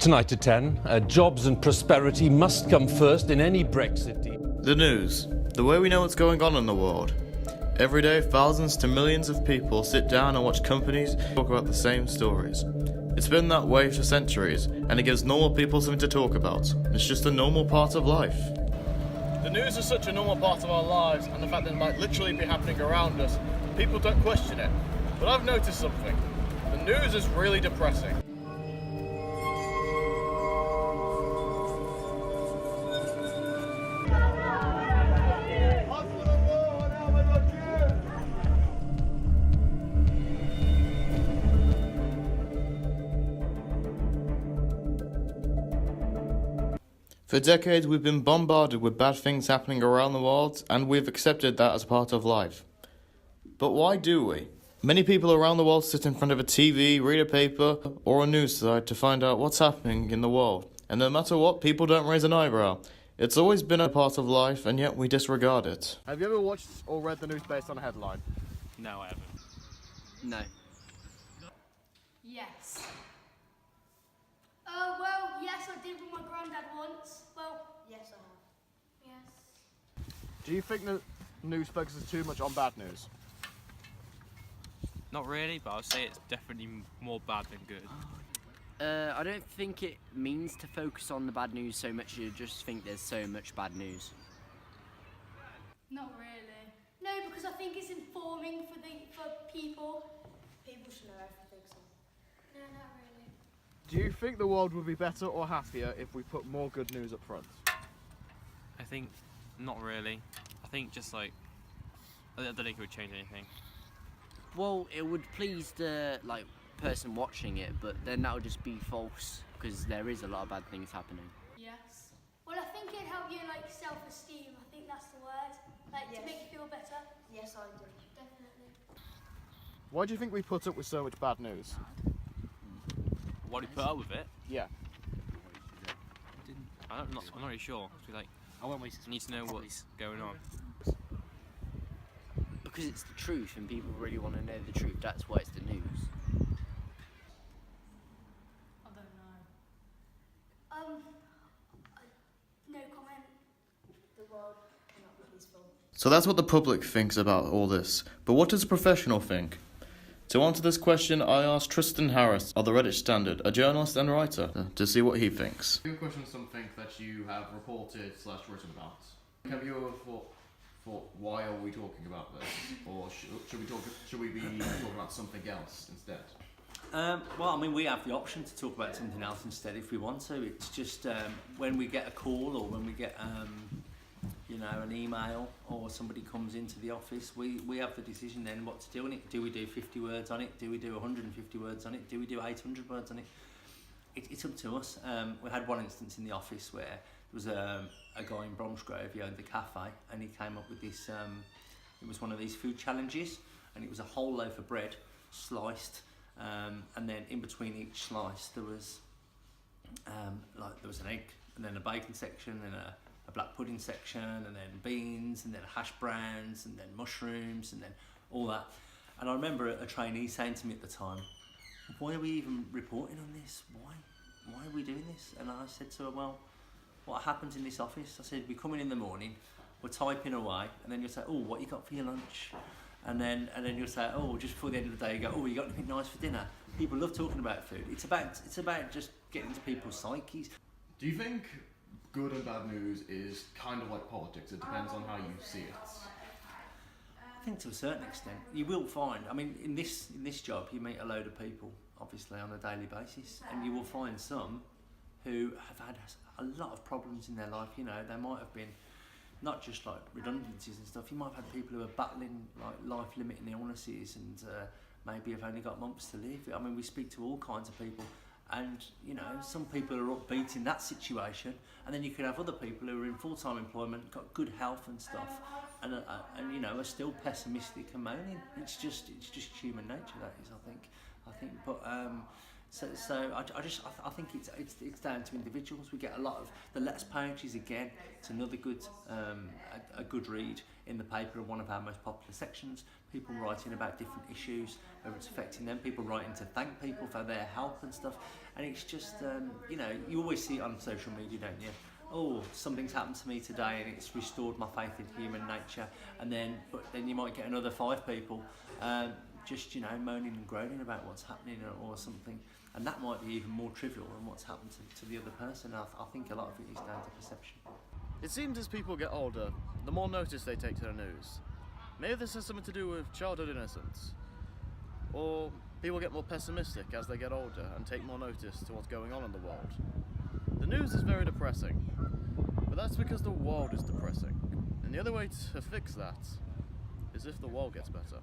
Tonight at 10, jobs and prosperity must come first in any Brexit deal. The news. The way we know what's going on in the world. Every day, thousands to millions of people sit down and watch companies talk about the same stories. It's been that way for centuries, and it gives normal people something to talk about. It's just a normal part of life. The news is such a normal part of our lives, and the fact that it might literally be happening around us, people don't question it. But I've noticed something. The news is really depressing. For decades, we've been bombarded with bad things happening around the world, and we've accepted that as part of life. But why do we? Many people around the world sit in front of a TV, read a paper, or a news site to find out what's happening in the world. And no matter what, people don't raise an eyebrow. It's always been a part of life, and yet we disregard it. Have you ever watched or read the news based on a headline? No, I haven't. No. Yes. Well, yes, I did with my granddad once. Well, yes, I have. Yes. Do you think the news focuses too much on bad news? Not really, but I'll say it's definitely more bad than good. I don't think it means to focus on the bad news so much. You just think there's so much bad news. Not really. No, because I think it's informing for people. People should know everything. So. No, not really. Do you think the world would be better or happier if we put more good news up front? I think not really. I think just like I don't think it would change anything. Well, it would please the person watching it, but then that would just be false because there is a lot of bad things happening. Yes. Well, I think it'd help you self-esteem. I think that's the word. Yes. To make you feel better. Yes, I do. Definitely. Why do you think we put up with so much bad news? Why do you put up with it? Yeah. I'm not really sure. I need to know what's going on. Because it's the truth and people really want to know the truth. That's why it's the news. I don't know. No comment. The world cannot be peaceful. So that's what the public thinks about all this. But what does a professional think? To answer this question, I asked Tristan Harris of the Redditch Standard, a journalist and writer, to see what he thinks. Your question is something that you have reported/written about. Have you ever thought, why are we talking about this? Or should we be talking about something else instead? Well, I mean, we have the option to talk about something else instead if we want to. It's just when we get a call or when we get an email or somebody comes into the office, we have the decision then what to do on it. Do we do 50 words on it? Do we do 150 words on it? Do we do 800 words on it? It's up to us. We had one instance in the office where there was a guy in Bromsgrove, he owned the cafe, and he came up with this, it was one of these food challenges, and it was a whole loaf of bread, sliced, and then in between each slice there was there was an egg, and then a bacon section, and a black pudding section, and then beans, and then hash browns, and then mushrooms, and then all that. And I remember a trainee saying to me at the time, why are we even reporting on this? Why are we doing this? And I said to her, well, what happens in this office? I said, we come in the morning, we're typing away, and then you'll say, oh, what you got for your lunch? And then you'll say, oh, just before the end of the day, you go, oh, you got anything nice for dinner? People love talking about food. It's about just getting into people's psyches. Do you think good and bad news is kind of like politics? It depends on how you see it. I think to a certain extent, you will find. I mean, in this job, you meet a load of people, obviously, on a daily basis, and you will find some who have had a lot of problems in their life. You know, they might have been not just like redundancies and stuff. You might have had people who are battling like life-limiting illnesses and maybe have only got months to live. I mean, we speak to all kinds of people. And, you know, some people are upbeat in that situation, and then you could have other people who are in full-time employment, got good health and stuff, and you know, are still pessimistic and moaning. It's just human nature, that is, I think. But So I think it's down to individuals. We get a lot of the letters pages again. It's another good a good read in the paper, and one of our most popular sections. People writing about different issues, whether it's affecting them. People writing to thank people for their help and stuff. And it's just you know, you always see it on social media, don't you? Oh, something's happened to me today and it's restored my faith in human nature. And then you might get another 5 people just, you know, moaning and groaning about what's happening or something. And that might be even more trivial than what's happened to the other person. I think a lot of it is down to perception. It seems as people get older, the more notice they take to the news. Maybe this has something to do with childhood innocence. Or people get more pessimistic as they get older and take more notice to what's going on in the world. The news is very depressing, but that's because the world is depressing. And the other way to fix that is if the world gets better.